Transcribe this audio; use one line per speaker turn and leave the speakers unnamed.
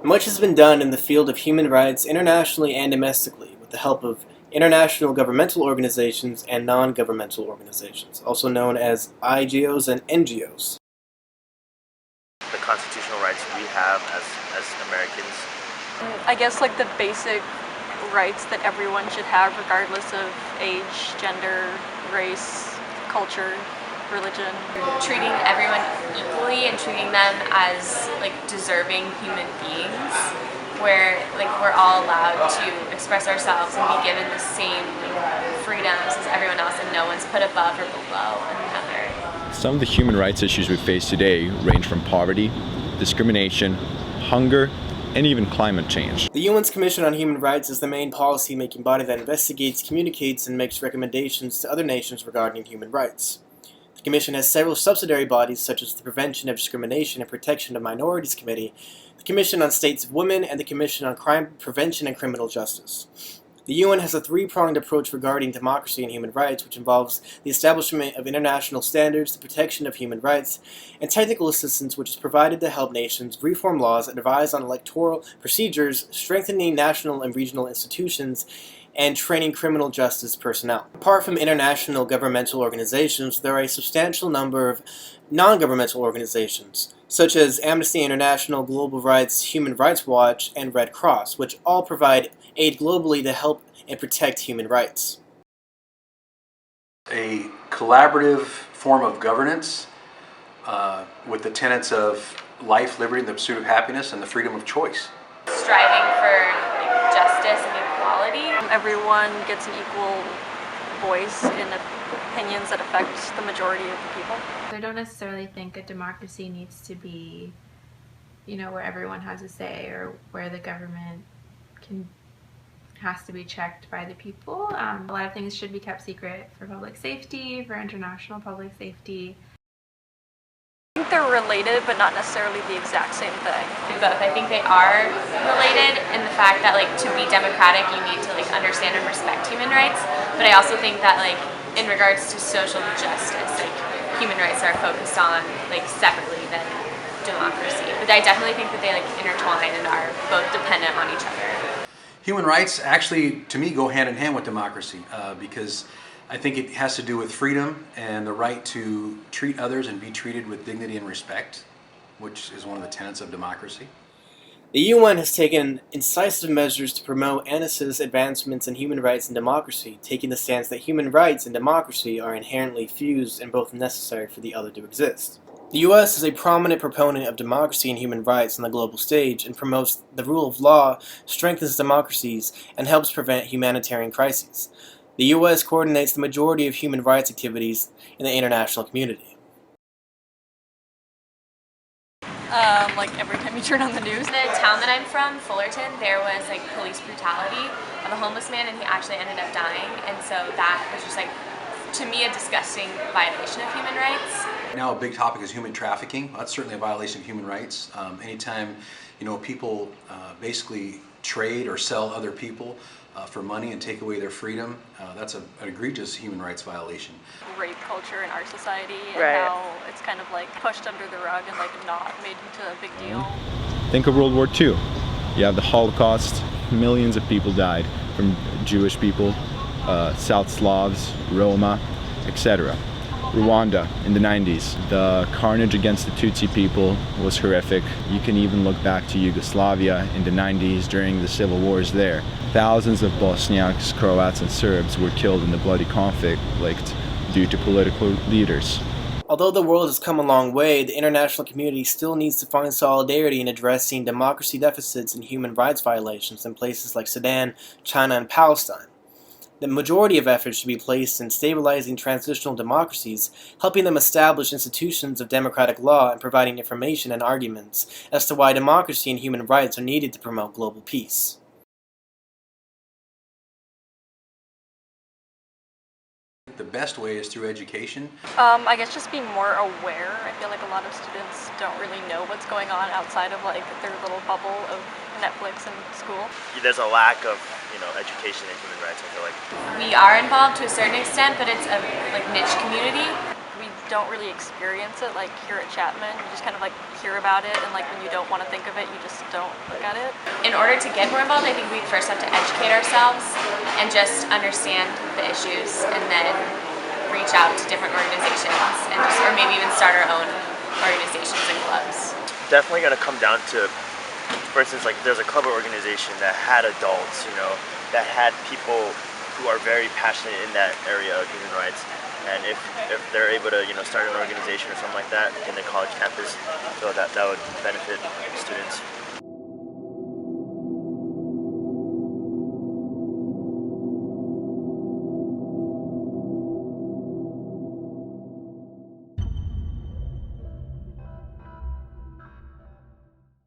Much has been done in the field of human rights internationally and domestically with the help of international governmental organizations and non-governmental organizations, also known as IGOs and NGOs.
The constitutional rights we have as Americans.
I guess like the basic rights that everyone should have regardless of age, gender, race, culture, religion.
Treating everyone equally and treating them as like deserving human beings, where like we're all allowed to express ourselves and be given the same freedoms as everyone else, and no one's put above or below another.
Some of the human rights issues we face today range from poverty, discrimination, hunger, and even climate change.
The UN's Commission on Human Rights is the main policy-making body that investigates, communicates, and makes recommendations to other nations regarding human rights. The Commission has several subsidiary bodies such as the Prevention of Discrimination and Protection of Minorities Committee, the Commission on States of Women, and the Commission on Crime Prevention and Criminal Justice. The UN has a three-pronged approach regarding democracy and human rights, which involves the establishment of international standards, the protection of human rights, and technical assistance which is provided to help nations reform laws, advise on electoral procedures, strengthening national and regional institutions, and training criminal justice personnel. Apart from international governmental organizations, there are a substantial number of non-governmental organizations, such as Amnesty International, Global Rights, Human Rights Watch, and Red Cross, which all provide aid globally to help and protect human rights.
A collaborative form of governance with the tenets of life, liberty, and the pursuit of happiness, and the freedom of choice.
Striving for justice and equality.
Everyone gets an equal voice in opinions that affect the majority of the people.
I don't necessarily think a democracy needs to be, where everyone has a say or where the government has to be checked by the people. A lot of things should be kept secret for public safety, for international public safety.
I think they're related, but not necessarily the exact same thing.
Both. I think they are related in the fact that to be democratic you need to understand and respect human rights, but I also think that in regards to social justice, human rights are focused on separately than democracy. But I definitely think that they intertwine and are both dependent on each other.
Human rights actually, to me, go hand in hand with democracy because I think it has to do with freedom and the right to treat others and be treated with dignity and respect, which is one of the tenets of democracy.
The UN has taken incisive measures to promote and assist advancements in human rights and democracy, taking the stance that human rights and democracy are inherently fused and both necessary for the other to exist. The U.S. is a prominent proponent of democracy and human rights on the global stage and promotes the rule of law, strengthens democracies, and helps prevent humanitarian crises. The U.S. coordinates the majority of human rights activities in the international community.
Every time you turn on the news.
The town that I'm from, Fullerton, there was police brutality of a homeless man, and he actually ended up dying, and so that was just to me, a disgusting violation of human rights.
Now a big topic is human trafficking. That's certainly a violation of human rights. Anytime people basically trade or sell other people for money and take away their freedom, that's an egregious human rights violation.
Rape culture in our society and
Right.
how it's kind of pushed under the rug and not made into a big deal.
Think of World War II. You have the Holocaust, millions of people died from Jewish people, South Slavs, Roma, etc. Rwanda in the 90s. The carnage against the Tutsi people was horrific. You can even look back to Yugoslavia in the 90s during the civil wars there. Thousands of Bosniaks, Croats, and Serbs were killed in the bloody conflict due to political leaders.
Although the world has come a long way, the international community still needs to find solidarity in addressing democracy deficits and human rights violations in places like Sudan, China, and Palestine. The majority of efforts should be placed in stabilizing transitional democracies, helping them establish institutions of democratic law, and providing information and arguments as to why democracy and human rights are needed to promote global peace.
The best way is through education.
I guess just being more aware. I feel a lot of students don't really know what's going on outside of their little bubble of Netflix and school.
There's a lack of education in human rights, I feel like.
We are involved to a certain extent, but it's a niche community.
We don't really experience it here at Chapman. You just kind of hear about it, and when you don't want to think of it, you just don't look at it.
in order to get more involved, I think we first have to educate ourselves and just understand the issues, and then reach out to different organizations, and just, or maybe even start our own organizations and clubs.
Definitely going to come down to, for instance, like there's a club or organization that had adults, you know, that had people who are very passionate in that area of human rights. And if they're able to, you know, start an organization or something like that in the college campus, so that would benefit students.